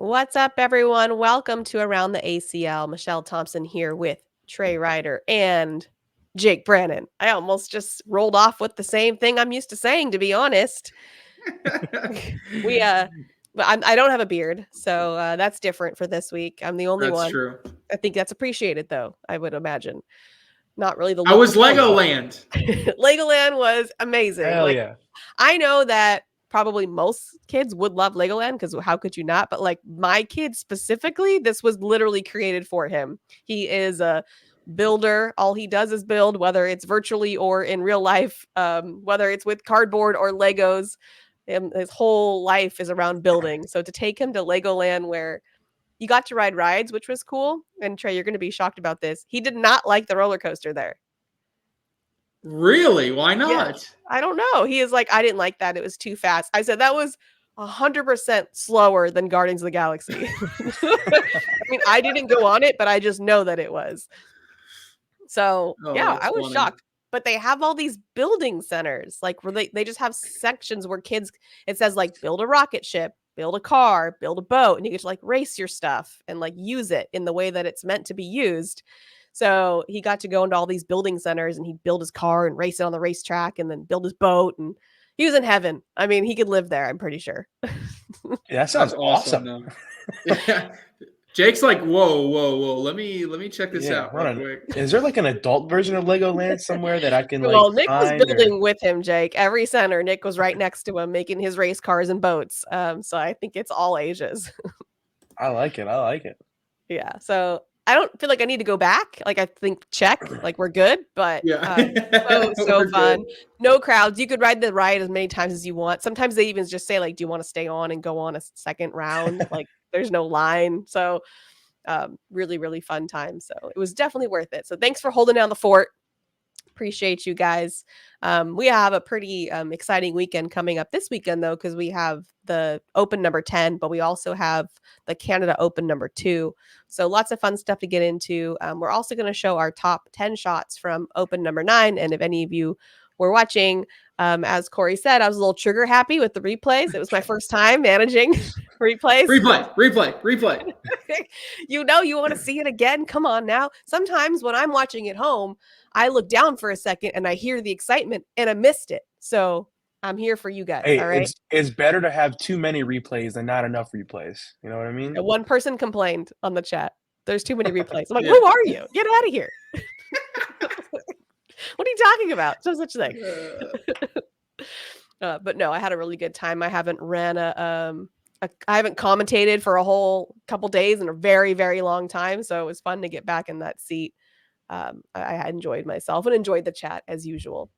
What's up, everyone? Welcome to Around the ACL. Michelle Thompson here with Trey Ryder and Jake Brannon. I almost just rolled off with the same thing I'm used to saying, to be honest. But I don't have a beard, so that's different for this week. I'm the only That's one. true. I think that's appreciated, though, I would imagine. Not really the I look was of some, but Legoland. Legoland was amazing. Hell yeah. I know that probably most kids would love Legoland because how could you not? But like my kid specifically, this was literally created for him. He is a builder. All he does is build, whether it's virtually or in real life, whether it's with cardboard or Legos. His whole life is around building. So to take him to Legoland where you got to ride rides, which was cool. And Trey, you're going to be shocked about this. He did not like the roller coaster there. Really? Why Yeah. not? I don't know. He is like, I didn't like that. It was too fast. I said that was 100% slower than Guardians of the Galaxy. I mean, I didn't go on it, but I just know that it was. So Oh, yeah, that's I was funny. shocked. But they have all these building centers, like where they just have sections where kids, it says like build a rocket ship, build a car, build a boat, and you get to like race your stuff and like use it in the way that it's meant to be used. So he got to go into all these building centers and he'd build his car and race it on the racetrack and then build his boat. And he was in heaven. I mean, he could live there, I'm pretty sure. Yeah, that sounds That's awesome. though. Yeah. Jake's like, whoa. Let me check this out hold real on. quick. Is there like an adult version of Legoland somewhere that I can Well, like Nick was find? building with him, Jake. Every center, Nick was right next to him making his race cars and boats. So I think it's all ages. I like it. Yeah. So I don't feel like I need to go back. Like I think check, like we're good, but Yeah. so We're fun. good. No crowds. You could ride the ride as many times as you want. Sometimes they even just say like, do you want to stay on and go on a second round? Like there's no line. So really, really fun time. So it was definitely worth it. So thanks for holding down the fort. Appreciate you guys. We have a pretty exciting weekend coming up this weekend, though, because we have the Open number 10, but we also have the Canada Open number 2. So lots of fun stuff to get into. We're also going to show our top 10 shots from Open number 9. And if any of you were watching, as Corey said, I was a little trigger happy with the replays. It was my first time managing replays. Replay. You want to see it again. Come on now. Sometimes when I'm watching at home, I look down for a second and I hear the excitement and I missed it. So I'm here for you guys. Hey, all right. it's better to have too many replays than not enough replays. You know what I mean? And one person complained on the chat. There's too many replays. I'm like, Yeah. who are you? Get out of here. What are you talking about? No such thing. But no, I had a really good time. I haven't ran I haven't commentated for a whole couple days in a very, very long time. So it was fun to get back in that seat. I enjoyed myself and enjoyed the chat as usual.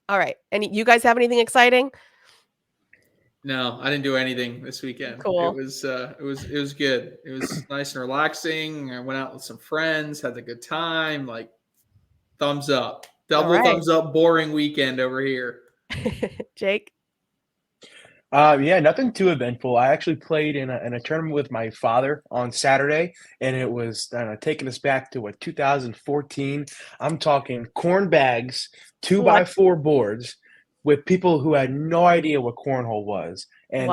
All right. And you guys have anything exciting? No, I didn't do anything this weekend. Cool. It was good. It was nice and relaxing. I went out with some friends, had a good time. Like thumbs up. Double thumbs up, boring weekend over here. Jake? Yeah, nothing too eventful. I actually played in a tournament with my father on Saturday, and it was taking us back to 2014. I'm talking corn bags, 2x4 boards, with people who had no idea what cornhole was, and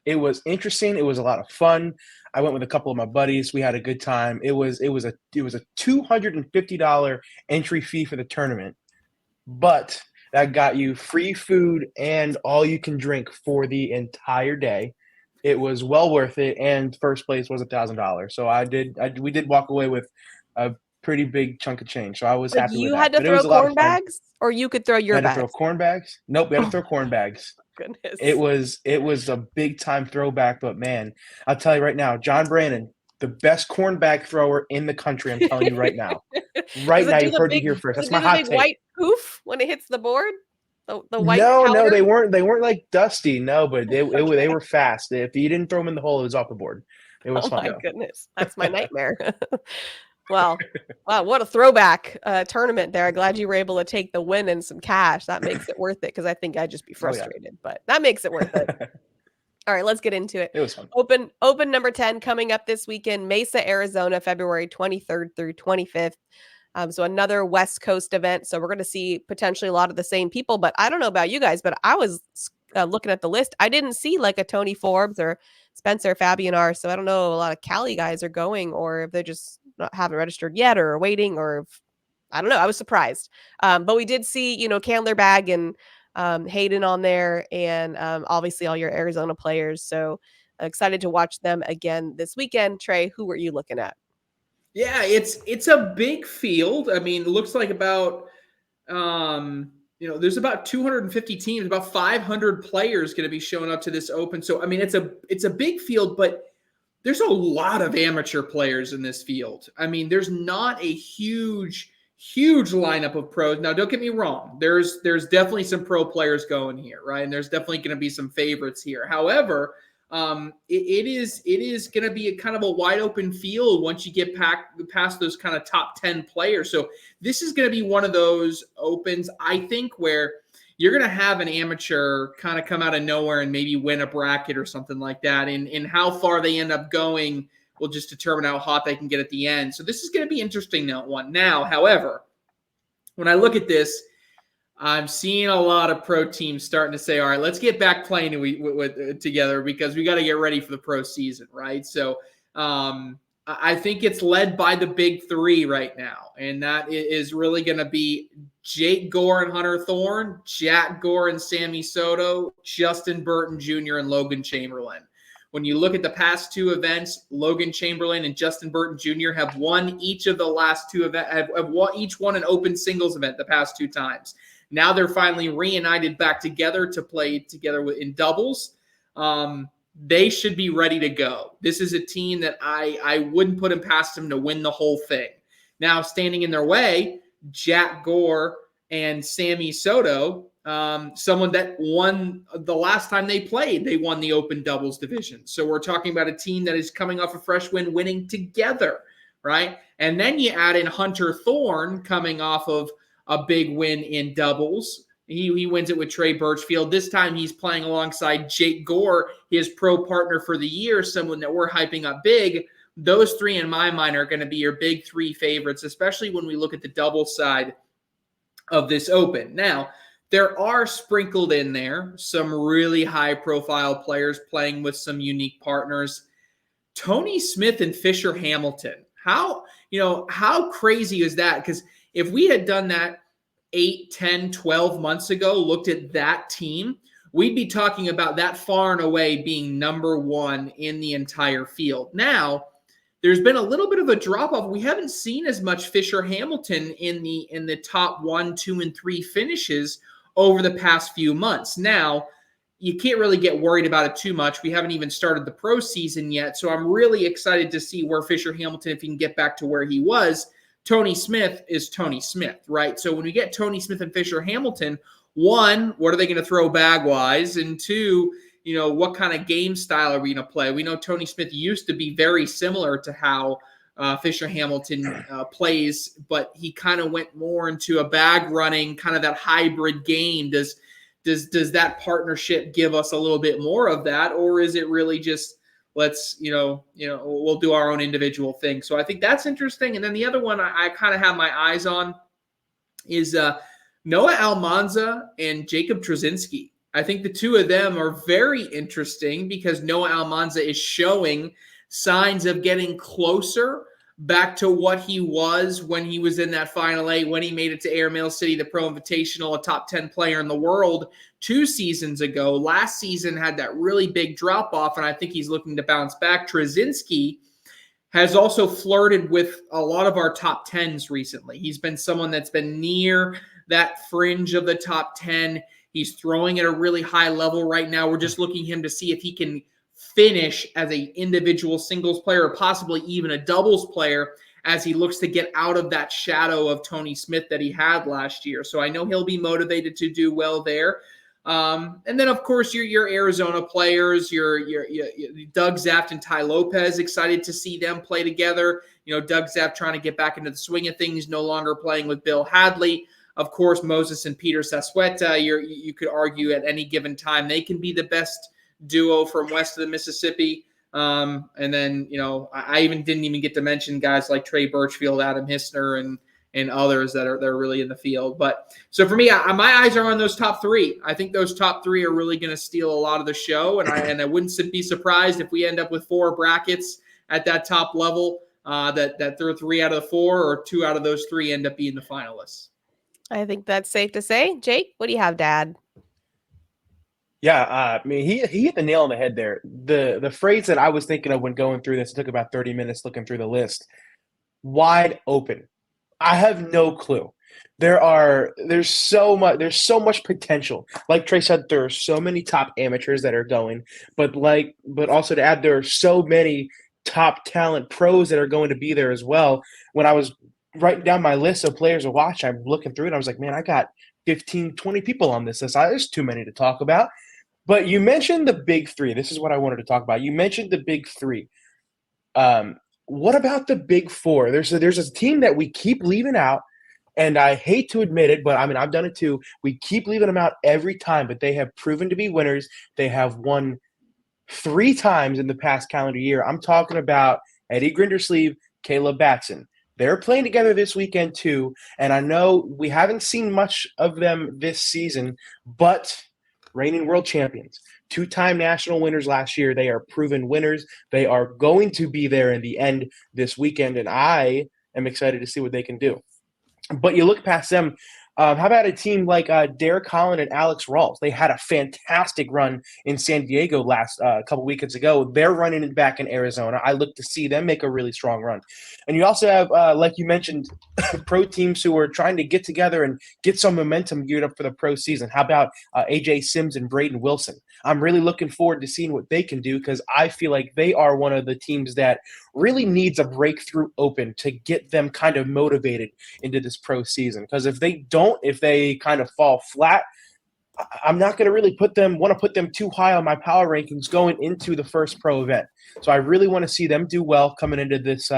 it was interesting. It was a lot of fun. I went with a couple of my buddies. We had a good time. It was a $250 entry fee for the tournament, but that got you free food and all you can drink for the entire day. It was well worth it, and first place was $1,000. So we did walk away with a pretty big chunk of change. So I was happy with that. You had to throw corn bags, or you could throw your bags? Had to throw corn bags? Nope, we had to throw corn bags. Goodness. It was a big time throwback, but man, I'll tell you right now, John Brannon, the best corn bag thrower in the country. I'm telling you right now. Right now, you heard it here first. That's my hot take. White poof when it hits the board. The white. No, they weren't like dusty. No, but they were fast. If you didn't throw them in the hole, it was off the board. It was fun. Oh my goodness, that's my nightmare. Well, wow, what a throwback tournament there. I'm glad you were able to take the win and some cash. That makes it worth it, because I think I'd just be frustrated, but that makes it worth it. All right, let's get into it. It was fun. Open number 10 coming up this weekend, Mesa, Arizona, February 23rd through 25th. So another West Coast event. So we're going to see potentially a lot of the same people, but I don't know about you guys, but I was looking at the list. I didn't see like a Tony Forbes or Spencer, Fabian are. So I don't know if a lot of Cali guys are going, or if they just haven't registered yet or are waiting, or if, I don't know. I was surprised. But we did see, Candler Bag and Hayden on there, and obviously all your Arizona players. So excited to watch them again this weekend. Trey, who were you looking at? Yeah, it's a big field. I mean, it looks like about there's about 250 teams, about 500 players going to be showing up to this Open. So I mean, it's a big field, but there's a lot of amateur players in this field. I mean, there's not a huge lineup of pros. Now, don't get me wrong. There's definitely some pro players going here, right? And there's definitely going to be some favorites here. However, it is going to be a kind of a wide open field once you get past those kind of top 10 players. So this is going to be one of those Opens, I think, where you're going to have an amateur kind of come out of nowhere and maybe win a bracket or something like that. And how far they end up going will just determine how hot they can get at the end. So this is going to be interesting now. However, when I look at this, I'm seeing a lot of pro teams starting to say, all right, let's get back playing together because we got to get ready for the pro season, right? So I think it's led by the big three right now, and that is really going to be Jake Gore and Hunter Thorne, Jack Gore and Sammy Soto, Justin Burton Jr. and Logan Chamberlain. When you look at the past two events, Logan Chamberlain and Justin Burton Jr. have won each of the last two events, each won an open singles event the past two times. Now they're finally reunited back together to play together in doubles. They should be ready to go. This is a team that I wouldn't put them past them to win the whole thing. Now, standing in their way, Jack Gore and Sammy Soto, someone that won the last time they played, they won the open doubles division. So we're talking about a team that is coming off a fresh win, winning together, right? And then you add in Hunter Thorne coming off of a big win in doubles. He wins it with Trey Birchfield. This time he's playing alongside Jake Gore, his pro partner for the year, someone that we're hyping up big. Those three, in my mind, are going to be your big three favorites, especially when we look at the doubles side of this Open. Now, there are sprinkled in there some really high-profile players playing with some unique partners. Tony Smith and Fisher Hamilton. How crazy is that? Because if we had done that 8, 10, 12 months ago, looked at that team, we'd be talking about that far and away being number one in the entire field. Now, there's been a little bit of a drop-off. We haven't seen as much Fisher Hamilton in the top 1, 2, and 3 finishes over the past few months. Now, you can't really get worried about it too much. We haven't even started the pro season yet, so I'm really excited to see where Fisher Hamilton, if he can get back to where he was. Tony Smith is Tony Smith, right? So when we get Tony Smith and Fisher Hamilton, one, what are they going to throw bag-wise? And two, what kind of game style are we going to play? We know Tony Smith used to be very similar to how Fisher Hamilton plays, but he kind of went more into a bag running, kind of that hybrid game. Does that partnership give us a little bit more of that, or is it really just let's we'll do our own individual thing? So I think that's interesting. And then the other one I kind of have my eyes on is Noah Almanza and Jacob Trzynski. I think the two of them are very interesting because Noah Almanza is showing signs of getting closer back to what he was when he was in that Final 8, when he made it to Airmail City, the Pro Invitational, a top 10 player in the world 2 seasons ago. Last season had that really big drop-off, and I think he's looking to bounce back. Trzynski has also flirted with a lot of our top 10s recently. He's been someone that's been near that fringe of the top 10. He's throwing at a really high level right now. We're just looking him to see if he can finish as an individual singles player or possibly even a doubles player as he looks to get out of that shadow of Tony Smith that he had last year. So I know he'll be motivated to do well there. And then, of course, your Arizona players, your Doug Zaft and Ty Lopez, excited to see them play together. Doug Zaft trying to get back into the swing of things, no longer playing with Bill Hadley. Of course, Moses and Peter Sassueta, you could argue at any given time they can be the best duo from west of the Mississippi. And then, I didn't even get to mention guys like Trey Birchfield, Adam Hissner, and others that are really in the field. But so for me, my eyes are on those top three. I think those top three are really going to steal a lot of the show, and I wouldn't be surprised if we end up with 4 brackets at that top level. That 3 out of the 4 or 2 out of those 3 end up being the finalists. I think that's safe to say. Jake, what do you have to add? Yeah, I mean, he hit the nail on the head there. The phrase that I was thinking of when going through this, it took about 30 minutes looking through the list. Wide open. I have no clue. There's so much potential. Like Trey said, there are so many top amateurs that are going, but also to add, there are so many top talent pros that are going to be there as well. When I was writing down my list of players to watch, I'm looking through it. I was like, man, I got 15, 20 people on this list. There's too many to talk about. But you mentioned the big 3. This is what I wanted to talk about. You mentioned the big 3. What about the big 4? There's a team that we keep leaving out, and I hate to admit it, but I mean, I've done it too. We keep leaving them out every time, but they have proven to be winners. They have won 3 times in the past calendar year. I'm talking about Eddie Grindersleeve, Caleb Batson. They're playing together this weekend too, and I know we haven't seen much of them this season, but reigning world champions, 2-time national winners last year. They are proven winners. They are going to be there in the end this weekend, and I am excited to see what they can do. But you look past them, how about a team like Derek Holland and Alex Rawls? They had a fantastic run in San Diego last couple weekends ago. They're running it back in Arizona. I look to see them make a really strong run. And you also have, like you mentioned, pro teams who are trying to get together and get some momentum geared up for the pro season. How about AJ Sims and Braden Wilson? I'm really looking forward to seeing what they can do because I feel like they are one of the teams that really needs a breakthrough open to get them kind of motivated into this pro season. Because if they kind of fall flat, I'm not going to really want to put them too high on my power rankings going into the first pro event. So I really want to see them do well coming into this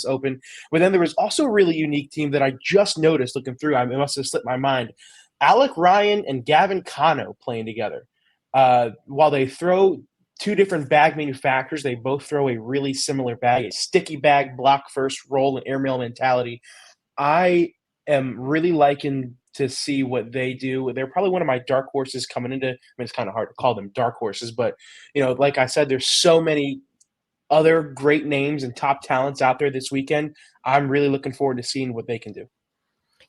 open. But then there was also a really unique team that I just noticed looking through. It must have slipped my mind. Alec Ryan and Gavin Cano playing together. While they throw 2 different bag manufacturers, they both throw a really similar bag, a sticky bag, block first, roll, and airmail mentality. I am really liking to see what they do. They're probably one of my dark horses coming into – I mean, it's kind of hard to call them dark horses, but, like I said, there's so many other great names and top talents out there this weekend. I'm really looking forward to seeing what they can do.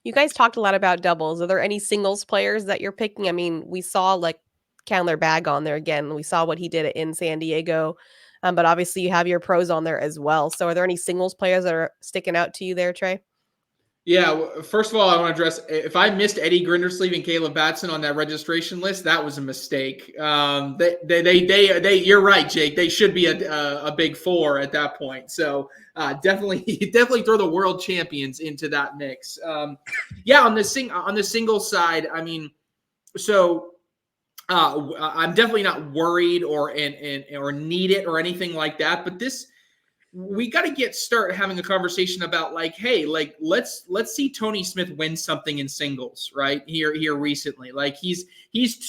You guys talked a lot about doubles. Are there any singles players that you're picking? I mean, we saw like Candler Bag on there again. We saw what he did in San Diego, but obviously you have your pros on there as well. So are there any singles players that are sticking out to you there, Trey? Yeah, first of all, I want to address if I missed Eddie Grindersleeve and Caleb Batson on that registration list, that was a mistake. You're right, Jake. They should be a big 4 at that point. So definitely throw the world champions into that mix. On the single side, I mean, so I'm definitely not worried or need it or anything like that. But we got to start having a conversation about like, hey, like let's see Tony Smith win something in singles right here recently. Like he's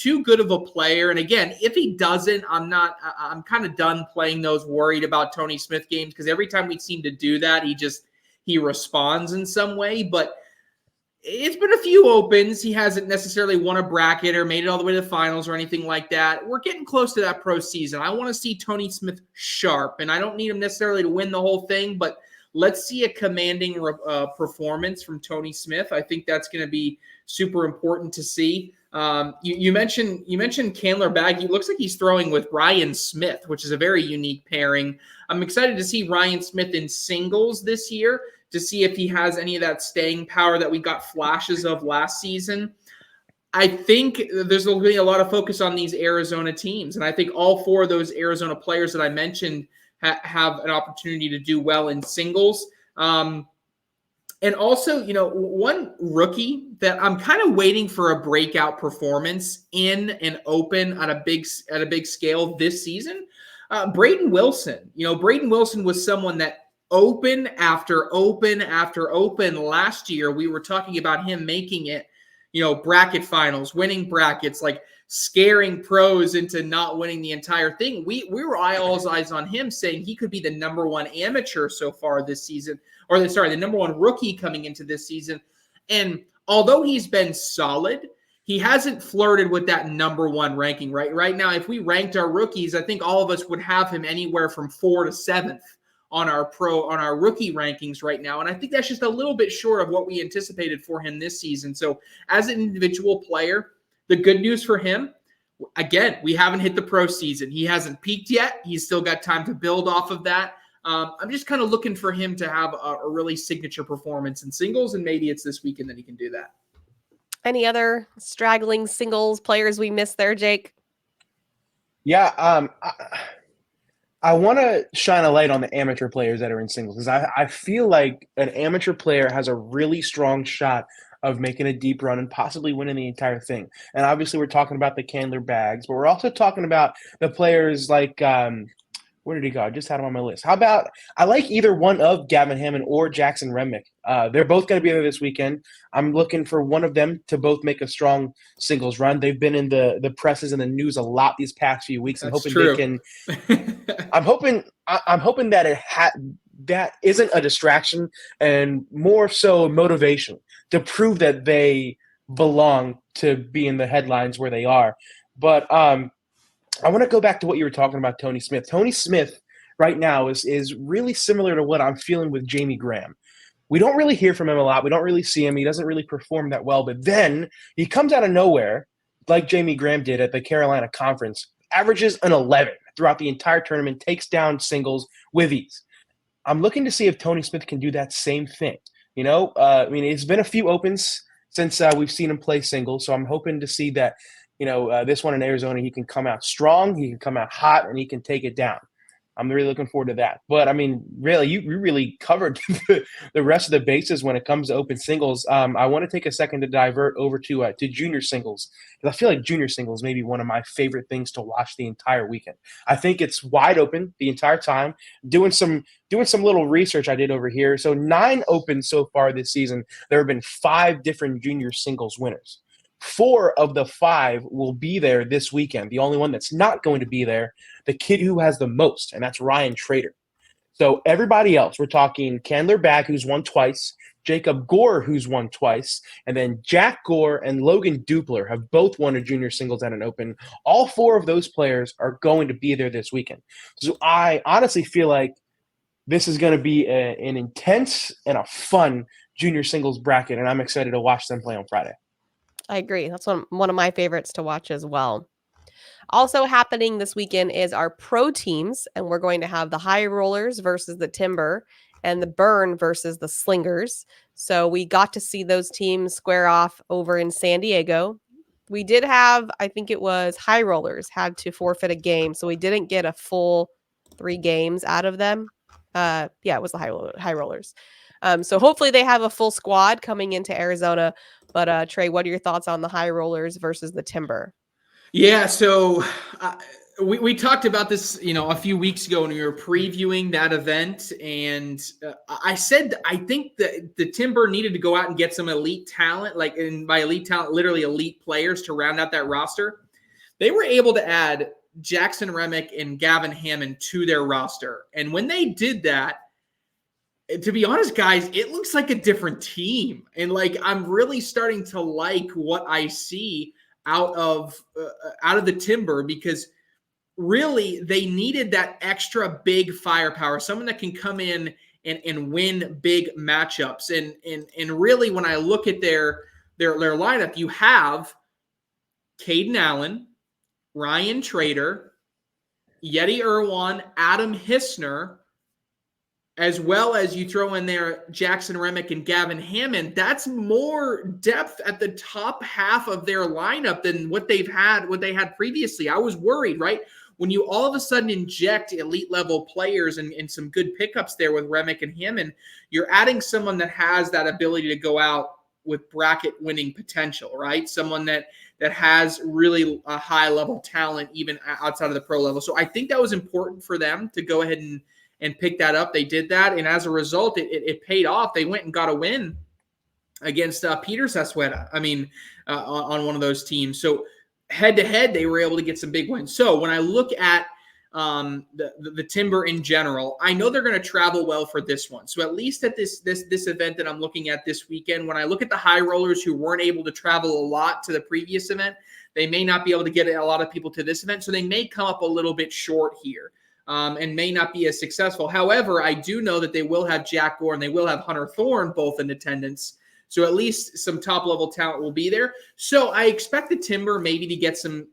too good of a player. And again, if he doesn't, I'm kind of done playing those worried about Tony Smith games because every time we seem to do that, he responds in some way. But it's been a few opens. He hasn't necessarily won a bracket or made it all the way to the finals or anything like that. We're getting close to that pro season. I want to see Tony Smith sharp, and I don't need him necessarily to win the whole thing, but let's see a commanding performance from Tony Smith. I think that's going to be super important to see. You mentioned Candler Bag. He looks like he's throwing with Ryan Smith, which is a very unique pairing. I'm excited to see Ryan Smith in singles this year, to see if he has any of that staying power that we got flashes of last season. I think there's going to be a lot of focus on these Arizona teams, and I think all 4 of those Arizona players that I mentioned have an opportunity to do well in singles. And also, one rookie that I'm kind of waiting for a breakout performance in an open at a big scale this season, Braden Wilson. Braden Wilson was someone that open after open after open last year, we were talking about him making it bracket finals, winning brackets, like scaring pros into not winning the entire thing. We were all eyes on him, saying he could be the number one amateur so far this season, or the number one rookie coming into this season. And although he's been solid, he hasn't flirted with that number one ranking. Right now, if we ranked our rookies, I think all of us would have him anywhere from 4th to 7th on our rookie rankings right now. And I think that's just a little bit short of what we anticipated for him this season. So as an individual player, the good news for him, again, we haven't hit the pro season. He hasn't peaked yet. He's still got time to build off of that. I'm just kind of looking for him to have a really signature performance in singles, and maybe it's this weekend that he can do that. Any other straggling singles players we missed there, Jake? Yeah, I want to shine a light on the amateur players that are in singles, because I feel like an amateur player has a really strong shot of making a deep run and possibly winning the entire thing. And obviously we're talking about the Candler Bags, but we're also talking about the players like where did he go? I just had him on my list. How about, I like either one of Gavin Hammond or Jackson Remick. They're both going to be there this weekend. I'm looking for one of them to both make a strong singles run. They've been in the presses and the news a lot these past few weeks. I'm hoping true. they can. I'm hoping that that isn't a distraction and more so motivation to prove that they belong to be in the headlines where they are. But I want to go back to what you were talking about, Tony Smith. Tony Smith right now is really similar to what I'm feeling with Jamie Graham. We don't really hear from him a lot. We don't really see him. He doesn't really perform that well. But then he comes out of nowhere, like Jamie Graham did at the Carolina Conference, averages an 11 throughout the entire tournament, takes down singles with ease. I'm looking to see if Tony Smith can do that same thing. It's been a few opens since we've seen him play singles, so I'm hoping to see that this one in Arizona, he can come out strong, he can come out hot, and he can take it down. I'm really looking forward to that. But, really, you really covered the rest of the bases when it comes to open singles. I want to take a second to divert over to junior singles, because I feel like junior singles may be one of my favorite things to watch the entire weekend. I think it's wide open the entire time. Doing some little research I did over here. So 9 opens so far this season. There have been 5 different junior singles winners. 4 of the 5 will be there this weekend. The only one that's not going to be there, the kid who has the most, and that's Ryan Trader. So everybody else, we're talking Candler Bag, who's won twice, Jacob Gore, who's won twice, and then Jack Gore and Logan Dupler have both won a junior singles at an open. All 4 of those players are going to be there this weekend. So I honestly feel like this is going to be an intense and a fun junior singles bracket, and I'm excited to watch them play on Friday. I agree. That's one of my favorites to watch as well. Also happening this weekend is our pro teams, and we're going to have the High Rollers versus the Timber and the Burn versus the Slingers. So we got to see those teams square off over in San Diego. We did have, I think it was High Rollers had to forfeit a game, so we didn't get a full 3 games out of them. It was the High Rollers. So hopefully they have a full squad coming into Arizona. But Trey, what are your thoughts on the High Rollers versus the Timber? Yeah, so we talked about this, a few weeks ago when we were previewing that event, and I said I think that the Timber needed to go out and get some elite talent, and by elite talent, literally elite players to round out that roster. They were able to add Jackson Remick and Gavin Hammond to their roster, and when they did that, to be honest, guys, it looks like a different team. And I'm really starting to like what I see out of the Timber, because really they needed that extra big firepower, someone that can come in and win big matchups. And really, when I look at their lineup, you have Caden Allen, Ryan Trader, Yeti Irwan, Adam Hissner, as well as you throw in there Jackson Remick and Gavin Hammond. That's more depth at the top half of their lineup than what they had previously. I was worried, right? When you all of a sudden inject elite level players and some good pickups there with Remick and Hammond, you're adding someone that has that ability to go out with bracket winning potential, right? Someone that has really a high level talent even outside of the pro level. So I think that was important for them to go ahead and pick that up. They did that, and as a result, it paid off. They went and got a win against Peters Hasweda. I mean, on one of those teams. So head to head, they were able to get some big wins. So when I look at the Timber in general, I know they're going to travel well for this one. So at least at this event that I'm looking at this weekend, when I look at the high rollers who weren't able to travel a lot to the previous event, they may not be able to get a lot of people to this event. So they may come up a little bit short here. And may not be as successful. However, I do know that they will have Jack Gore and they will have Hunter Thorne both in attendance. So at least some top-level talent will be there. So I expect the Timber maybe to get some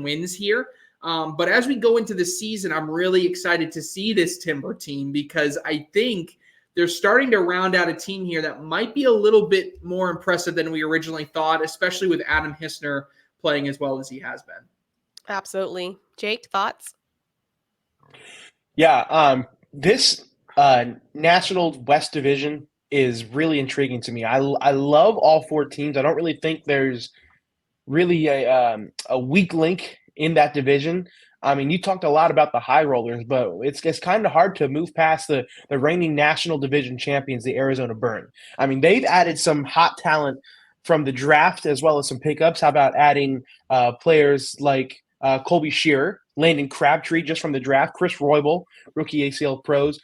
wins here. But as we go into the season, I'm really excited to see this Timber team because I think they're starting to round out a team here that might be a little bit more impressive than we originally thought, especially with Adam Hissner playing as well as he has been. Absolutely. Jake, thoughts? Yeah, this National West Division is really intriguing to me. I love all 4 teams. I don't really think there's really a weak link in that division. I mean, you talked a lot about the high rollers, but it's kind of hard to move past the reigning National Division champions, the Arizona Burn. I mean, they've added some hot talent from the draft as well as some pickups. How about adding players like Colby Shearer, Landon Crabtree just from the draft, Chris Roybal, rookie ACL pros.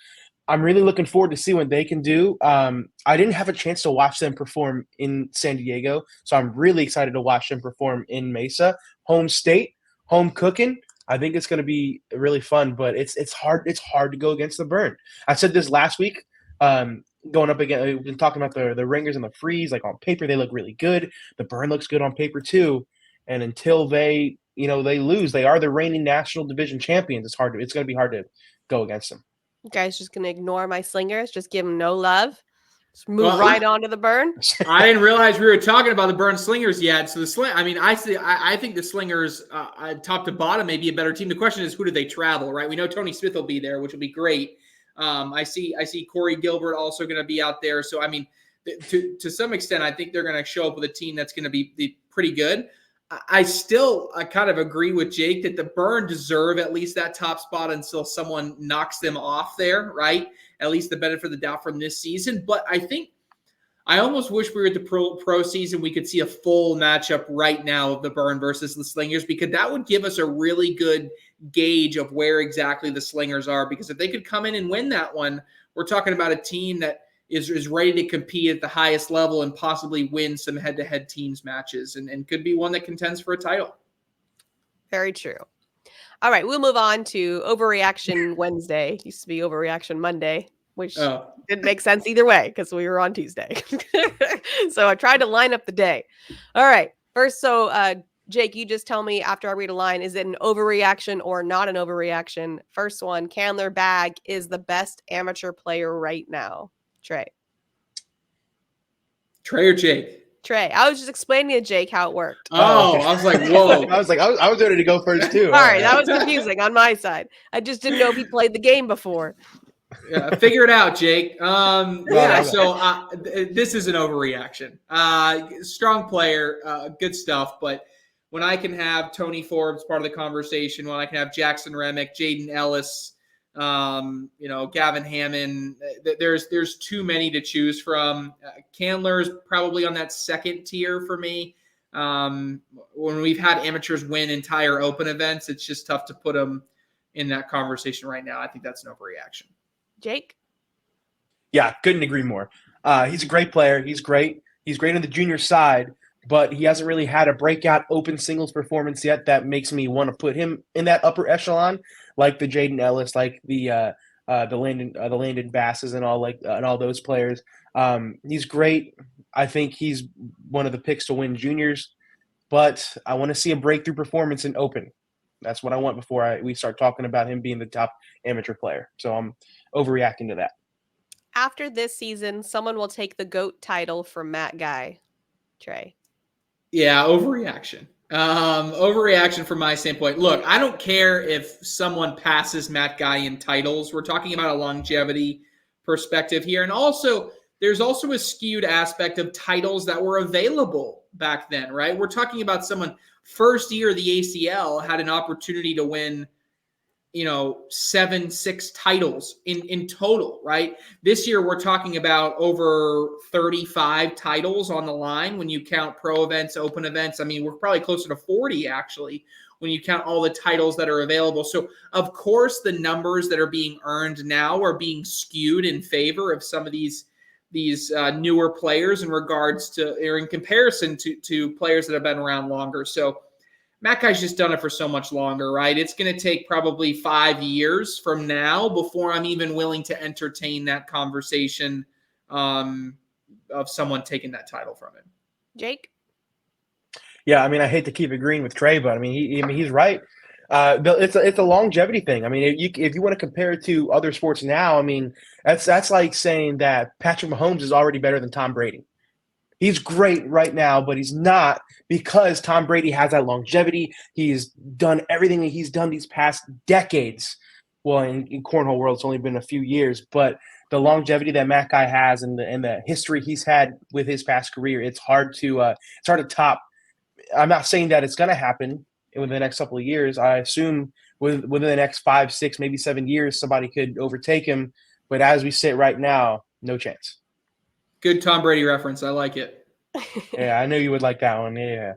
I'm really looking forward to see what they can do. I didn't have a chance to watch them perform in San Diego, so I'm really excited to watch them perform in Mesa. Home state, home cooking. I think it's going to be really fun, but it's hard. It's hard to go against the Burn. I said this last week. Going up again, we've been talking about the Ringers and the Freeze. Like on paper, they look really good. The Burn looks good on paper too. And until they lose, they are the reigning National Division champions. It's going to be hard to go against them. You guys just going to ignore my Slingers? Just give them no love? Just move right on to the Burn? I didn't realize we were talking about the Burn Slingers yet. So I think the Slingers, top to bottom, may be a better team. The question is, who do they travel, right? We know Tony Smith will be there, which will be great. I see Corey Gilbert also going to be out there. So, I mean, to some extent, I think they're going to show up with a team that's going to be pretty good. I kind of agree with Jake that the Burn deserve at least that top spot until someone knocks them off there, right? At least the benefit of the doubt from this season. But I almost wish we were at the pro season. We could see a full matchup right now of the Burn versus the Slingers, because that would give us a really good gauge of where exactly the Slingers are. Because if they could come in and win that one, we're talking about a team that is ready to compete at the highest level and possibly win some head-to-head teams matches and could be one that contends for a title. Very true. All right, we'll move on to Overreaction Wednesday. It used to be Overreaction Monday, which didn't make sense either way because we were on Tuesday. So I tried to line up the day. All right, first, so Jake, you just tell me after I read a line, is it an overreaction or not an overreaction? First one, Candler Bag is the best amateur player right now. Trey or Jake? Trey. I was just explaining to Jake how it worked. Oh, okay. I was like, whoa. I was ready to go first too. All right, that was confusing on my side. I just didn't know if he played the game before. Yeah, figure it out, Jake. So this is an overreaction. Strong player, good stuff, but when I can have Tony Forbes part of the conversation, when I can have Jackson Remick, Jaden Ellis, Gavin Hammond, there's too many to choose from. Candler's probably on that second tier for me. When we've had amateurs win entire open events, it's just tough to put them in that conversation right now. I think that's an overreaction. Jake? Yeah, couldn't agree more. He's a great player. He's great. He's great on the junior side, but he hasn't really had a breakout open singles performance yet that makes me want to put him in that upper echelon, like the Jaden Ellis, like the Landon Basses and all those players. He's great. I think he's one of the picks to win juniors, but I want to see a breakthrough performance in open. That's what I want before we start talking about him being the top amateur player. So I'm overreacting to that. After this season, someone will take the GOAT title from Matt Guy. Trey? Yeah, overreaction. Overreaction from my standpoint. Look, I don't care if someone passes Matt Guy in titles. We're talking about a longevity perspective here. And also, there's also a skewed aspect of titles that were available back then, right? We're talking about someone first year of the ACL had an opportunity to win 7, 6 titles in total, right? This year, we're talking about over 35 titles on the line when you count pro events, open events. I mean, we're probably closer to 40, actually, when you count all the titles that are available. So, of course, the numbers that are being earned now are being skewed in favor of some of these newer players in regards to, or in comparison to players that have been around longer. So, Mackay's just done it for so much longer, right? It's going to take probably 5 years from now before I'm even willing to entertain that conversation of someone taking that title from him. Jake? Yeah, I mean, I hate to keep agreeing with Trey, but I mean, he's right. It's a longevity thing. I mean, if you want to compare it to other sports now, I mean, that's like saying that Patrick Mahomes is already better than Tom Brady. He's great right now, but he's not, because Tom Brady has that longevity. He's done everything that he's done these past decades. Well, in cornhole world, it's only been a few years, but the longevity that Matt Guy has and the history he's had with his past career, it's hard to top. I'm not saying that it's going to happen within the next couple of years. I assume within the next 5, 6, maybe 7 years, somebody could overtake him. But as we sit right now, no chance. Good Tom Brady reference. I like it. Yeah, I knew you would like that one. Yeah.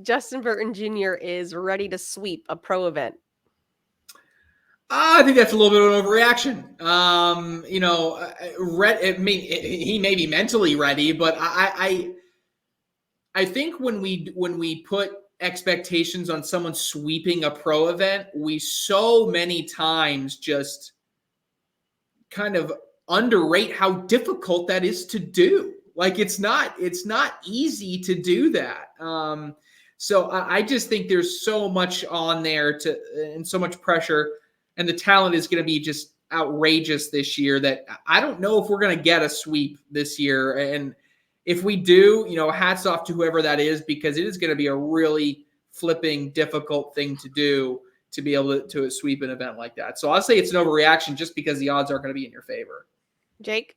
Justin Burton Jr. is ready to sweep a pro event. I think that's a little bit of an overreaction. He may be mentally ready, but I think when we put expectations on someone sweeping a pro event, we so many times just kind of underrate how difficult that is to do. Like, it's not easy to do that. So I just think there's so much on there and so much pressure, and the talent is going to be just outrageous this year that I don't know if we're going to get a sweep this year. And if we do, hats off to whoever that is, because it is going to be a really flipping difficult thing to do to be able to sweep an event like that. So I'll say it's an overreaction just because the odds aren't going to be in your favor. Jake?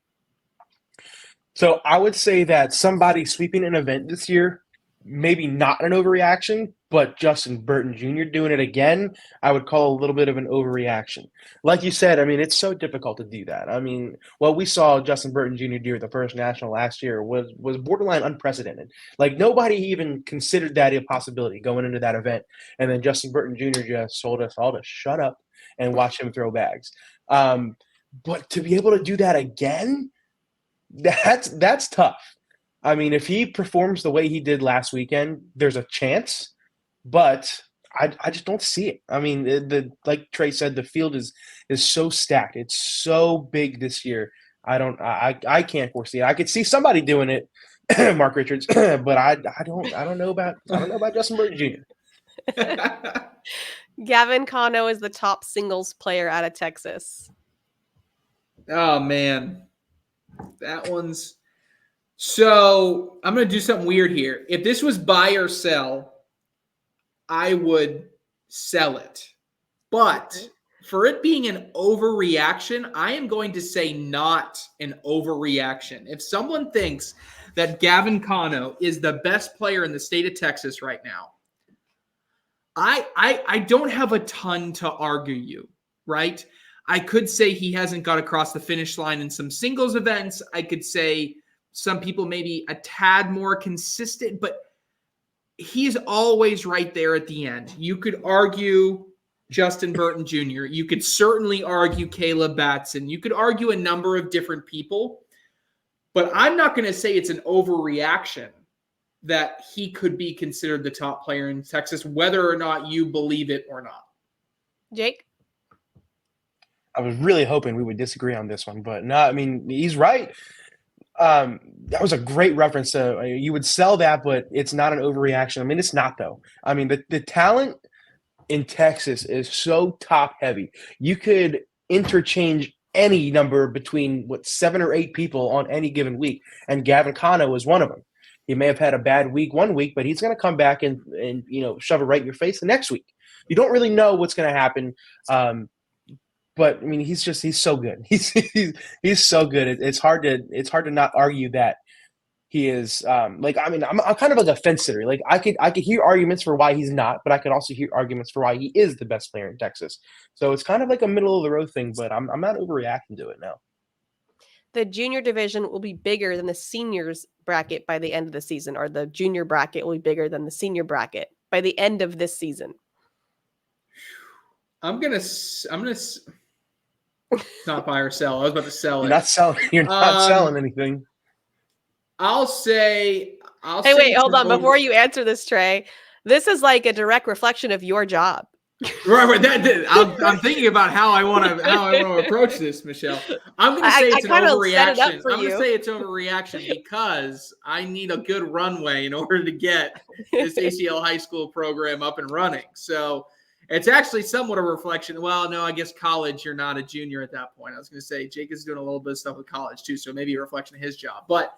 So I would say that somebody sweeping an event this year, maybe not an overreaction, but Justin Burton Jr. doing it again, I would call a little bit of an overreaction. Like you said, I mean, it's so difficult to do that. I mean, what we saw Justin Burton Jr. do at the first national last year was borderline unprecedented. Like, nobody even considered that a possibility going into that event. And then Justin Burton Jr. just told us all to shut up and watch him throw bags. But to be able to do that again, that's tough. I mean, if he performs the way he did last weekend, there's a chance, but I just don't see it. I mean, like Trey said, the field is so stacked. It's so big this year. I can't foresee it. I could see somebody doing it, Mark Richards, but I don't know about Justin Burton Jr. Gavin Cano is the top singles player out of Texas. Oh man, that one's. So I'm going to do something weird here. If this was buy or sell, I would sell it. But for it being an overreaction, I am going to say not an overreaction. If someone thinks that Gavin Cano is the best player in the state of Texas right now, I don't have a ton to argue you, right? I could say he hasn't got across the finish line in some singles events. I could say some people maybe a tad more consistent, but he's always right there at the end. You could argue Justin Burton Jr. You could certainly argue Caleb Batson. You could argue a number of different people, but I'm not going to say it's an overreaction that he could be considered the top player in Texas, whether or not you believe it or not. Jake? I was really hoping we would disagree on this one, but no, I mean, he's right. That was a great reference. You would sell that, but it's not an overreaction. I mean, it's not, though. I mean, the talent in Texas is so top heavy. You could interchange any number between 7 or 8 people on any given week, and Gavin Cano is one of them. He may have had a bad week one week, but he's going to come back and shove it right in your face the next week. You don't really know what's going to happen. But I mean, he's so good. He's so good. It's hard to not argue that he is like, I mean, I'm kind of like a fence sitter. Like I could hear arguments for why he's not, but I could also hear arguments for why he is the best player in Texas. So it's kind of like a middle of the road thing, but I'm not overreacting to it now. The junior division will be bigger than the seniors bracket by the end of the season, or the junior bracket will be bigger than the senior bracket by the end of this season. I'm gonna not buy or sell. I was about to sell it. You're not selling anything. I'll say. Hey, wait, hold on. Before you answer this, Trey, this is like a direct reflection of your job. Right. I'm thinking about how I want to approach this, Michelle. I'm going to say it's an overreaction. I'm going to say it's overreaction because I need a good runway in order to get this ACL high school program up and running. So it's actually somewhat a reflection. Well, no, I guess college, you're not a junior at that point. I was going to say Jake is doing a little bit of stuff with college too, so maybe a reflection of his job. But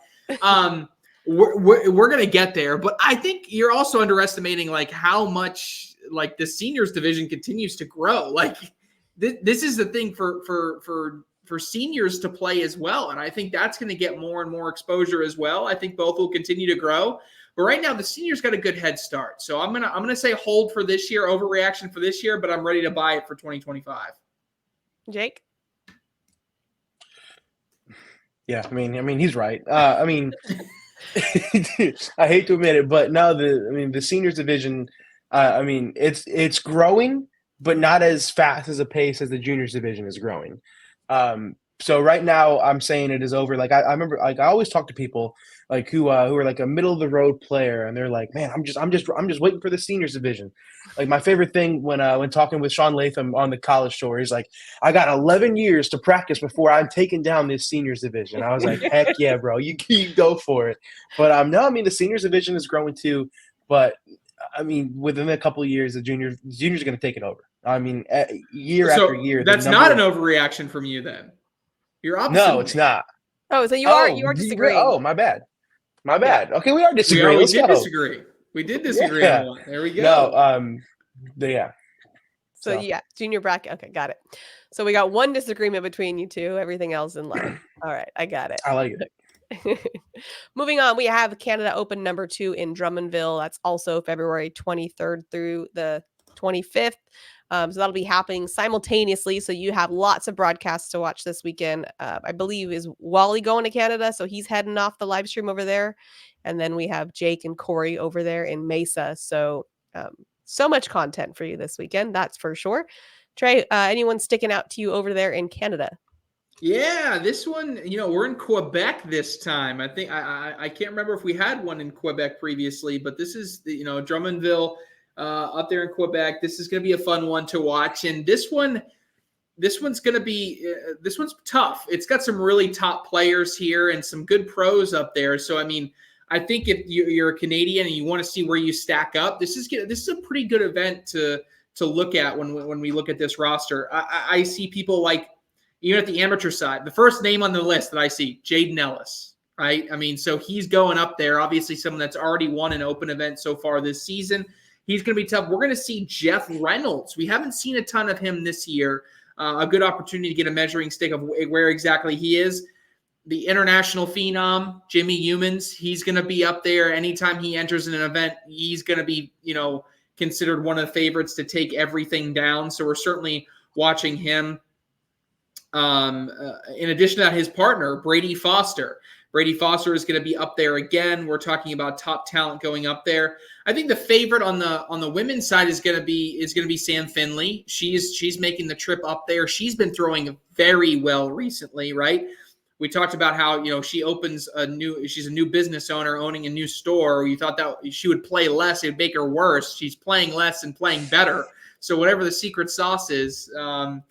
we're going to get there. But I think you're also underestimating like how much like the seniors division continues to grow. Like this is the thing for seniors to play as well. And I think that's going to get more and more exposure as well. I think both will continue to grow. But right now, the seniors got a good head start. So I'm gonna say hold for this year, overreaction for this year, but I'm ready to buy it for 2025. Jake? Yeah, I mean, he's right. I mean, I hate to admit it, but now the seniors division, I mean, it's growing, but not as fast as a pace as the juniors division is growing. So right now, I'm saying it is over. Like I remember, like I always talk to people like who are like a middle of the road player, and they're like, "Man, I'm just waiting for the seniors division." Like my favorite thing when talking with Sean Latham on the college tour, he's like, "I got 11 years to practice before I'm taking down this seniors division." I was like, "Heck yeah, bro, you go for it." But no, I mean the seniors division is growing too, but I mean within a couple of years, the juniors are going to take it over. I mean, year after year. That's not an overreaction from you then. You're opposite. No, it's not. Oh, so you are disagreeing. Oh, my bad. Yeah. Okay, we are disagreeing. We did disagree. We did disagree on one. There we go. No, yeah. So yeah, junior bracket. Okay, got it. So we got one disagreement between you two. Everything else in line. All right, I got it. I like it. Moving on, we have Canada Open number 2 in Drummondville. That's also February 23rd through the 25th. So that'll be happening simultaneously. So you have lots of broadcasts to watch this weekend. I believe is Wally going to Canada, so he's heading off the live stream over there. And then we have Jake and Corey over there in Mesa. So so much content for you this weekend, that's for sure. Trey, anyone sticking out to you over there in Canada? Yeah, this one, we're in Quebec this time. I think I can't remember if we had one in Quebec previously, but this is Drummondville. Up there in Quebec. This is going to be a fun one to watch. And this one's going to be, this one's tough. It's got some really top players here and some good pros up there. So, I mean, I think if you're a Canadian and you want to see where you stack up, this is a pretty good event to look at when we look at this roster. I see people like, even at the amateur side, the first name on the list that I see, Jaden Ellis, right? I mean, so he's going up there. Obviously, someone that's already won an open event so far this season. He's going to be tough. We're going to see Jeff Reynolds. We haven't seen a ton of him this year. A good opportunity to get a measuring stick of where exactly he is. The international phenom, Jimmy Humans, he's going to be up there. Anytime he enters in an event, he's going to be, considered one of the favorites to take everything down. So we're certainly watching him. In addition to that, his partner, Brady Foster. Brady Foster is going to be up there again. We're talking about top talent going up there. I think the favorite on the women's side is going to be Sam Finley. She's making the trip up there. She's been throwing very well recently, right? We talked about how she opens she's a new business owner owning a new store. You thought that she would play less, it would make her worse. She's playing less and playing better. So whatever the secret sauce is, I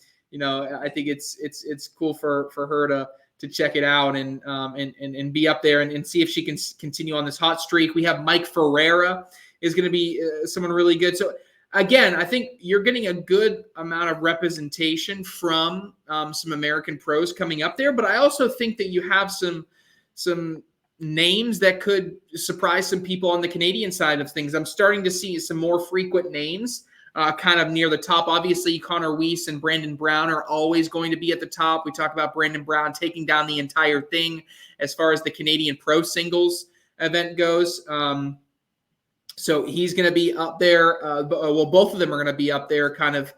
think it's cool for her to check it out and be up there and see if she can continue on this hot streak. We have Mike Ferreira is going to be someone really good. So again, I think you're getting a good amount of representation from some American pros coming up there, but I also think that you have some names that could surprise some people on the Canadian side of things. I'm starting to see some more frequent names. kind of near the top. Obviously, Connor Weiss and Brandon Brown are always going to be at the top. We talk about Brandon Brown taking down the entire thing as far as the Canadian Pro Singles event goes. So he's going to be up there. Well, both of them are going to be up there kind of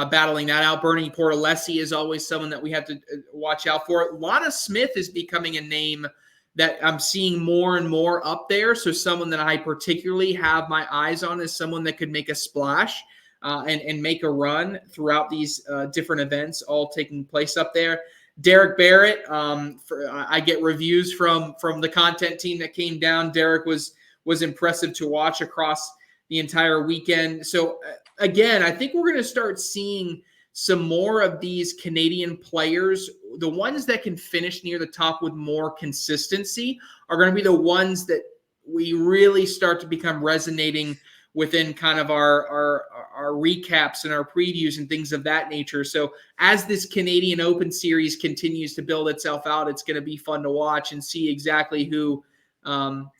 battling that out. Bernie Portalessi is always someone that we have to watch out for. Lana Smith is becoming a name that I'm seeing more and more up there. So someone that I particularly have my eyes on is someone that could make a splash and make a run throughout these different events all taking place up there. Derek Barrett, I get reviews from the content team that came down. Derek was impressive to watch across the entire weekend. So again, I think we're going to start seeing some more of these Canadian players. The ones that can finish near the top with more consistency are going to be the ones that we really start to become resonating within kind of our recaps and our previews and things of that nature. So as this Canadian Open series continues to build itself out, it's going to be fun to watch and see exactly who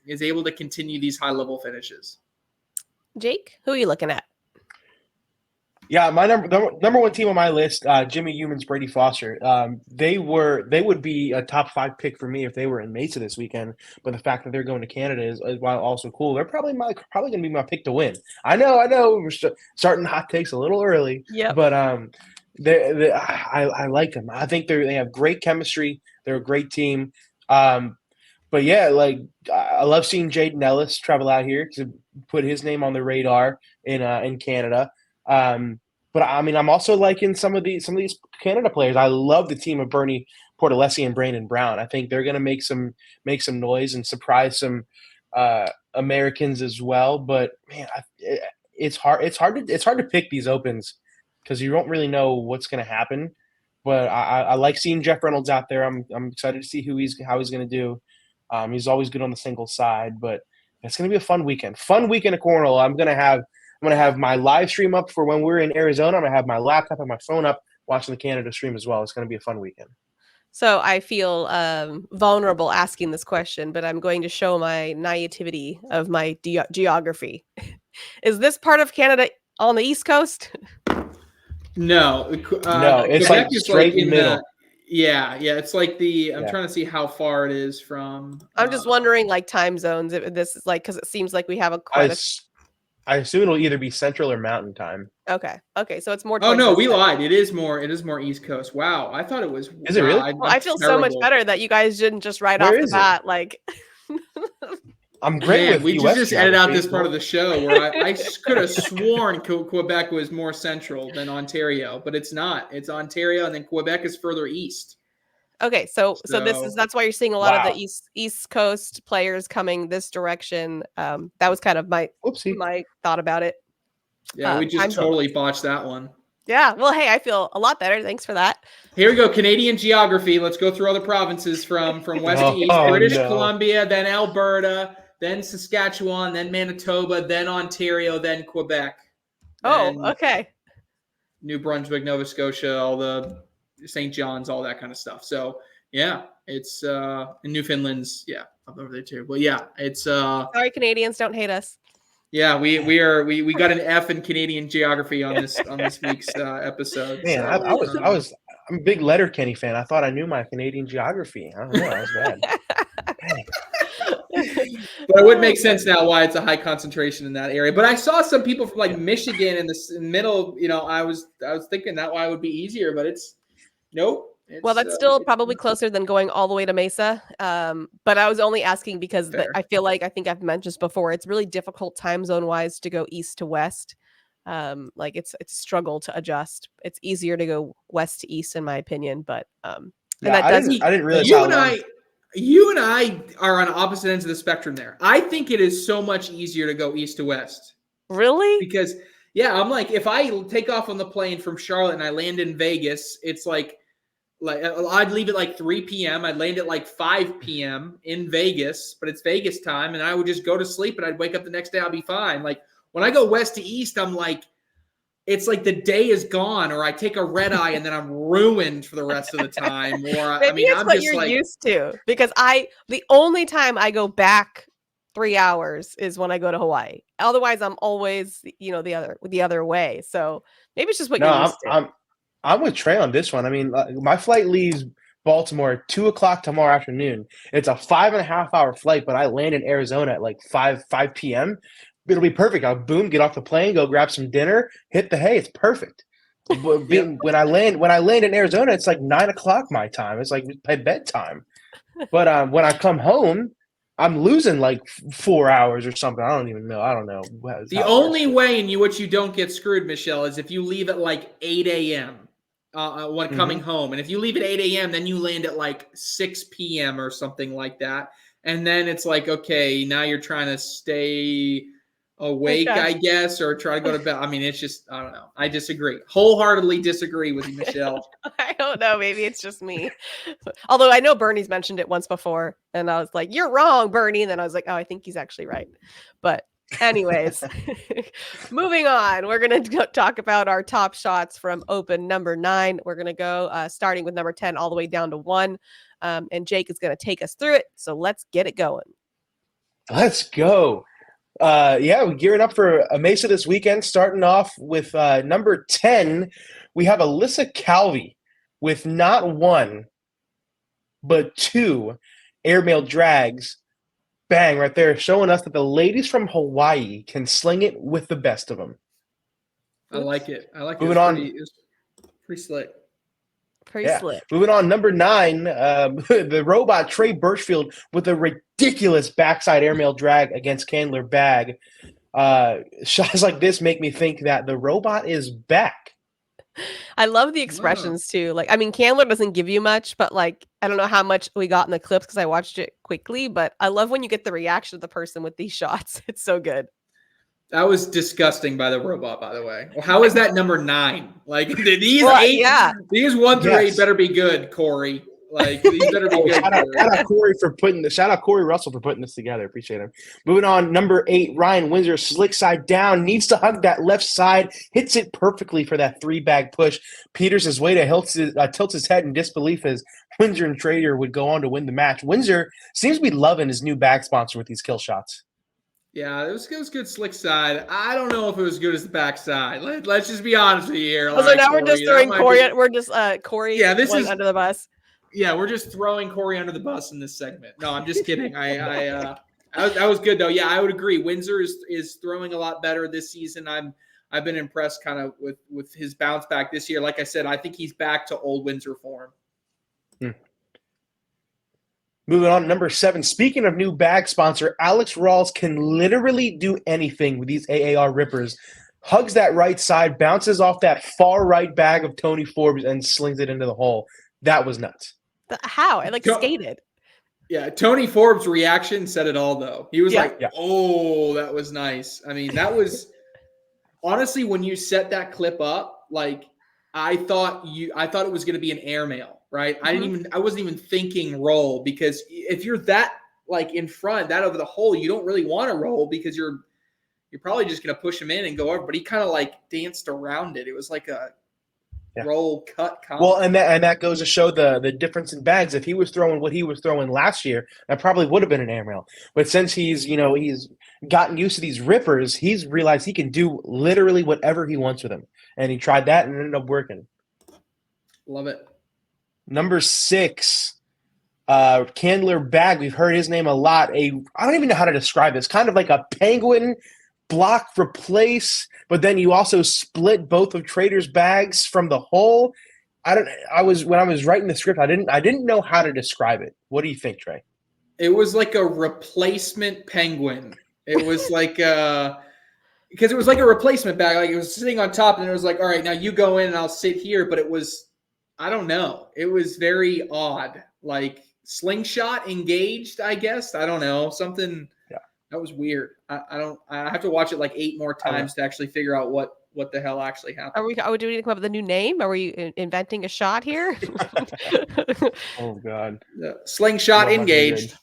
is able to continue these high-level finishes. Jake, who are you looking at? Yeah, my number one team on my list, Jimmy Humans, Brady Foster. They would be a top 5 pick for me if they were in Mesa this weekend. But the fact that they're going to Canada is while also cool. They're probably going to be my pick to win. I know we're starting hot takes a little early. Yeah, but I like them. I think they have great chemistry. They're a great team. But yeah, like I love seeing Jaden Ellis travel out here to put his name on the radar in Canada. But I mean, I'm also liking some of these Canada players. I love the team of Bernie Portalessi and Brandon Brown. I think they're going to make some noise and surprise some Americans as well. But man, it's hard to pick these opens because you don't really know what's going to happen. But I like seeing Jeff Reynolds out there. I'm excited to see how he's going to do. He's always good on the singles side, but it's going to be a fun weekend. Fun weekend of cornhole. I'm going to have my live stream up for when we're in Arizona. I'm going to have my laptop and my phone up watching the Canada stream as well. It's going to be a fun weekend. So I feel vulnerable asking this question, but I'm going to show my naivety of my geography. Is this part of Canada on the East Coast? No, it's like straight in the middle. Yeah, it's like I'm trying to see how far it is from. I'm just wondering, like time zones. This is like because it seems like we have I assume it'll either be Central or Mountain Time. Okay, so it's more. Oh no, we lied. It is more East Coast. Wow, I thought it was. Is it really? I feel so much better that you guys didn't just off the bat like. I'm great with we US just edit out this part of the show where I could have sworn Quebec was more central than Ontario, but it's not. It's Ontario, and then Quebec is further east. Okay, so that's why you're seeing a lot of the East Coast players coming this direction. That was kind of my thought about it. Yeah, we just totally botched that one. Yeah, well, hey, I feel a lot better. Thanks for that. Here we go, Canadian geography. Let's go through all the provinces from west to east. British Columbia, then Alberta, then Saskatchewan, then Manitoba, then Ontario, then Quebec. Then okay. New Brunswick, Nova Scotia, all the St. John's, all that kind of stuff. So yeah, it's in Newfoundland's up over there too. But yeah, it's sorry, Canadians, don't hate us. Yeah, we got an F in Canadian geography on this week's episode. Man, so. I'm a big Letterkenny fan. I thought I knew my Canadian geography. I don't know, that was bad. But it would make sense now why it's a high concentration in that area. But I saw some people from like Michigan in the middle. I was thinking that why it would be easier, but it's nope. Well, that's still probably closer than going all the way to Mesa. But I was only asking because I feel like I think I've mentioned this before. It's really difficult time zone wise to go east to west. Like it's a struggle to adjust. It's easier to go west to east, in my opinion. But I didn't realize you and I are on opposite ends of the spectrum there. I think it is so much easier to go east to west. Really? Because I'm like, if I take off on the plane from Charlotte and I land in Vegas, it's like I'd leave at like 3 p.m. I'd land at like 5 p.m. in Vegas, but it's Vegas time, and I would just go to sleep and I'd wake up the next day. I'll be fine. Like when I go west to east, I'm like, it's like the day is gone, or I take a red eye and then I'm ruined for the rest of the time. Or maybe it's what you're used to, because the only time I go back 3 hours is when I go to Hawaii. Otherwise, I'm always, the other way. So maybe it's just what No, you're I'm used to. I'm I'm with Trey on this one. I mean, my flight leaves Baltimore at 2 o'clock tomorrow afternoon. It's a 5.5 hour flight, but I land in Arizona at like five p.m. It'll be perfect. I'll boom, get off the plane, go grab some dinner, hit the hay. It's perfect. But Yep. when I land in Arizona, it's like 9 o'clock my time. It's like my bedtime. But when I come home, I'm losing like 4 hours or something. I don't even know. I don't know The how it works. only way in which you don't get screwed, Michelle, is if you leave at like 8 a.m. When coming Mhm. home. And if you leave at 8 a.m., then you land at like 6 p.m. or something like that. And then it's like, okay, now you're trying to stay awake, Okay. I guess, or try to go to bed. I mean, it's just, I don't know. I disagree. Wholeheartedly disagree with you, Michelle. I don't know. Maybe it's just me. Although I know Bernie's mentioned it once before, and I was like, "You're wrong, Bernie." And then I was like, "Oh, I think he's actually right." But anyways, moving on. We're gonna talk about our top shots from Open number 9. We're gonna go starting with number 10 all the way down to 1, and Jake is gonna take us through it. So let's get it going. Let's go. Yeah, we're gearing up for a Mesa this weekend. Starting off with number 10, we have Alyssa Calvi with not one, but two airmail drags. Bang, right there, showing us that the ladies from Hawaii can sling it with the best of them. I like it. I like it. Moving on. It was pretty slick. Pretty Yeah. slick. Moving on, number 9, the robot Trey Birchfield with a ridiculous backside airmail drag against Candler Bag. Shots like this make me think that the robot is back. I love the Wow. expressions too. Like, I mean, Candler doesn't give you much, but like, I don't know how much we got in the clips because I watched it quickly, but I love when you get the reaction of the person with these shots. It's so good. That was disgusting by the robot, by the way. Well, how is that number 9? Like these Well, 8, yeah. these 1 through 8 Yes. better be good, Corey. Like these better be Oh, good. shout out Corey Russell for putting this together. Appreciate him. Moving on, number 8, Ryan Windsor, slick side down, needs to hug that left side, hits it perfectly for that 3-bag push. Peters is way to tilts his head in disbelief as Windsor and Trader would go on to win the match. Windsor seems to be loving his new bag sponsor with these kill shots. Yeah, it was good slick side. I don't know if it was good as the back side. Let's just be honest with you here. Oh, so now we're just throwing Corey. We're just Corey. Yeah, this is under the bus. Yeah, we're just throwing Corey under the bus in this segment. No, I'm just kidding. That was good though. Yeah, I would agree. Windsor is throwing a lot better this season. I've been impressed kind of with his bounce back this year. Like I said, I think he's back to old Windsor form. Moving on, number 7. Speaking of new bag sponsor, Alex Rawls can literally do anything with these AAR rippers. Hugs that right side, bounces off that far right bag of Tony Forbes, and slings it into the hole. That was nuts. How? I skated. Yeah, Tony Forbes' reaction said it all, though. He was like, Yeah. "Oh, that was nice." I mean, that was honestly when you set that clip up. Like, I thought it was going to be an airmail, right? Mm-hmm. I wasn't even thinking roll, because if you're that like in front, that over the hole, you don't really want to roll because you're probably just going to push him in and go over. But he kind of like danced around it. It was like a roll cut combo. Well, and that goes to show the difference in bags. If he was throwing what he was throwing last year, that probably would have been an airmail. But since he's gotten used to these rippers, he's realized he can do literally whatever he wants with them. And he tried that and it ended up working. Love it. Number 6, Candler Bag. We've heard his name a lot. I don't even know how to describe this. Kind of like a penguin block replace, but then you also split both of Trader's bags from the hole. When I was writing the script, I didn't know how to describe it. What do you think, Trey? It was like a replacement penguin. It was like because it was like a replacement bag. Like it was sitting on top, and it was like, all right, now you go in and I'll sit here. But it was, I don't know. It was very odd. Like slingshot engaged, I guess. I don't know. Something that was weird. I have to watch it like 8 more times to actually figure out what the hell actually happened. Are we doing to come up with a new name? Are we inventing a shot here? Oh God. Slingshot engaged.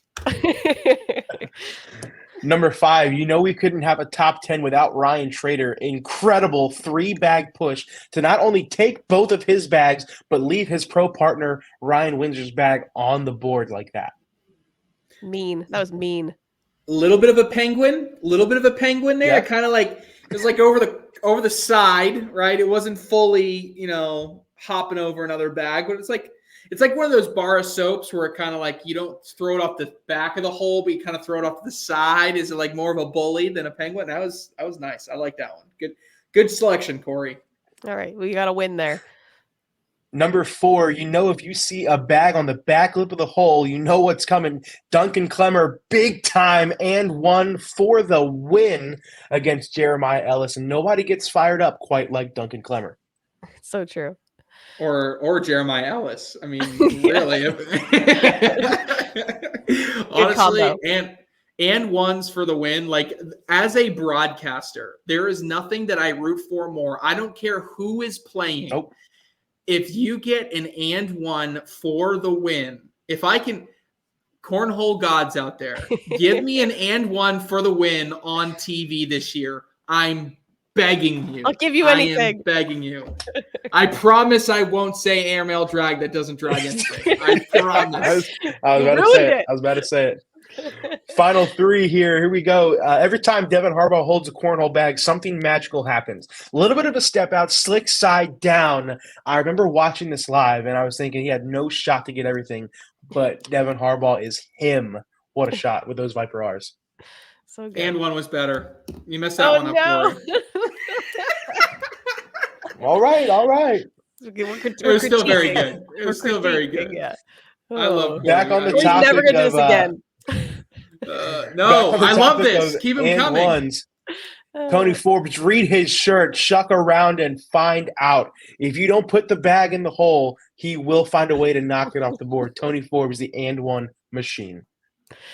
Number 5, we couldn't have a top 10 without Ryan Trader. Incredible 3-bag push to not only take both of his bags, but leave his pro partner Ryan Windsor's bag on the board like that. Mean. That was mean. little bit of a penguin there. Yeah. Kind of like it was like over the side, right? It wasn't fully, hopping over another bag, but it's like one of those bar of soaps where it kind of like you don't throw it off the back of the hole, but you kind of throw it off the side. Is it like more of a bully than a penguin? That was nice. I like that one. Good selection, Corey. All right, we got a win there. Number 4, if you see a bag on the back lip of the hole, you know what's coming. Duncan Clemmer, big time, and 1 for the win against Jeremiah Ellis. And nobody gets fired up quite like Duncan Clemmer. So true. Or Jeremiah Ellis. I mean, really. Honestly, and 1s for the win. Like, as a broadcaster, there is nothing that I root for more. I don't care who is playing. Nope. If you get an and 1 for the win, if I can, cornhole gods out there, give me an and 1 for the win on TV this year. I'm begging you. I'll give you anything. I am begging you. I promise I won't say airmail drag that doesn't drag anything. I promise. I was about to say it. Final 3 here. Here we go. Every time Devin Harbaugh holds a cornhole bag, something magical happens. A little bit of a step out, slick side down. I remember watching this live, and I was thinking he had no shot to get everything, but Devin Harbaugh is him. What a shot with those Viper R's. So good. And 1 was better. You messed that one up, Corey. All right. It was still very good. It was still very good. Yeah. I love back on the We're topic never gonna do this again. No, I love this. Keep them coming. Ones. Tony Forbes, read his shirt, shuck around and find out. If you don't put the bag in the hole, he will find a way to knock it off the board. Tony Forbes, the and 1 machine.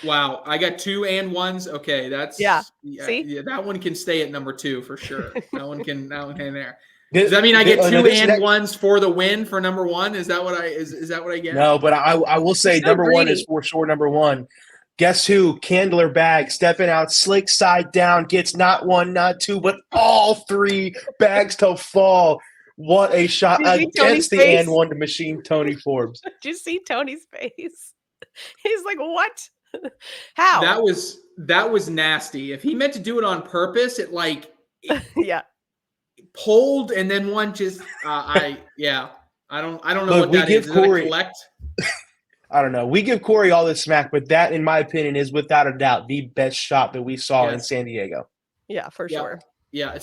Wow, I got 2 and 1s. Okay, that's See? Yeah, that one can stay at number 2 for sure. That one can there. Does that mean I get 2 and 1s for the win for number 1? Is that what I get? No, but I will say number greedy. 1 is for sure number 1. Guess who? Candler bag, stepping out, slick side down, gets not 1, not 2, but all 3 bags to fall. What a shot against the and 1 machine, Tony Forbes. Did you see Tony's face? He's like, what? How? That was nasty. If he meant to do it on purpose, it yeah. Pulled and then one just I don't know. Look, what that is. Is Corey, collect? I don't know. We give Corey all this smack, but that, in my opinion, is without a doubt the best shot that we saw in San Diego. Yeah, for sure. Yeah,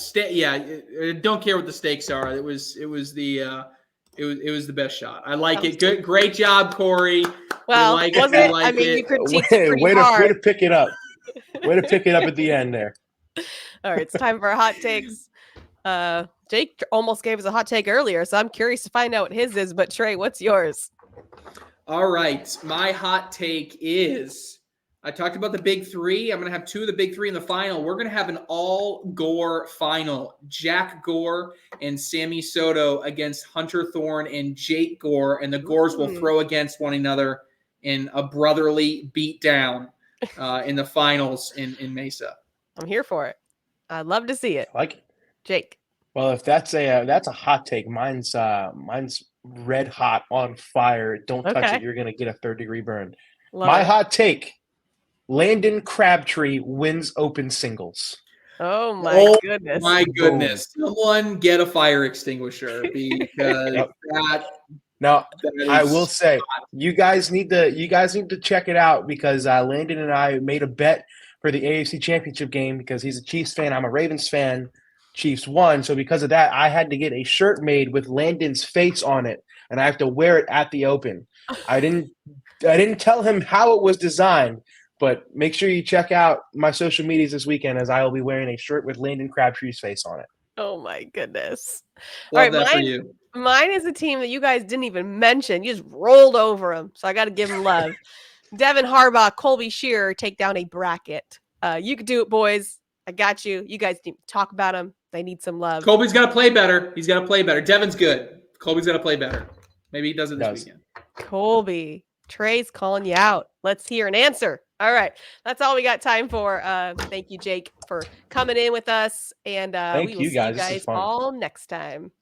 don't care what the stakes are. It was the best shot. I like it. Good, great job, Corey. Well, was it? I mean, you critiqued it pretty hard. Way to pick it up. Way to pick it up at the end there. All right, it's time for our hot takes. Jake almost gave us a hot take earlier, so I'm curious to find out what his is. But Trey, what's yours? All right, my hot take is I talked about the big 3. I'm going to have 2 of the big 3 in the final. We're going to have an all-Gore final. Jack Gore and Sammy Soto against Hunter Thorne and Jake Gore, and the Gores will throw against one another in a brotherly beatdown in the finals in Mesa. I'm here for it. I'd love to see it. I like it. Jake. Well, if that's a hot take, mine's red hot on fire. Don't touch it. You're going to get a 3rd-degree burn. My hot take, Landon Crabtree wins open singles. Oh, my goodness. My goodness. Someone get a fire extinguisher because Now, I will say, you guys need to check it out because Landon and I made a bet for the AFC Championship game because he's a Chiefs fan. I'm a Ravens fan. Chiefs won. So because of that, I had to get a shirt made with Landon's face on it, and I have to wear it at the Open. I didn't tell him how it was designed, but make sure you check out my social medias this weekend as I will be wearing a shirt with Landon Crabtree's face on it. Oh my goodness. Love that for you. Mine is a team that you guys didn't even mention. You just rolled over them. So I got to give them love. Devin Harbaugh, Colby Shearer take down a bracket. You could do it, boys. I got you. You guys need to talk about them. They need some love. Colby's got to play better. He's got to play better. Devin's good. Colby's got to play better. Maybe he does it this weekend. Colby, Trey's calling you out. Let's hear an answer. All right. That's all we got time for. Thank you, Jake, for coming in with us. And we will see you guys all next time.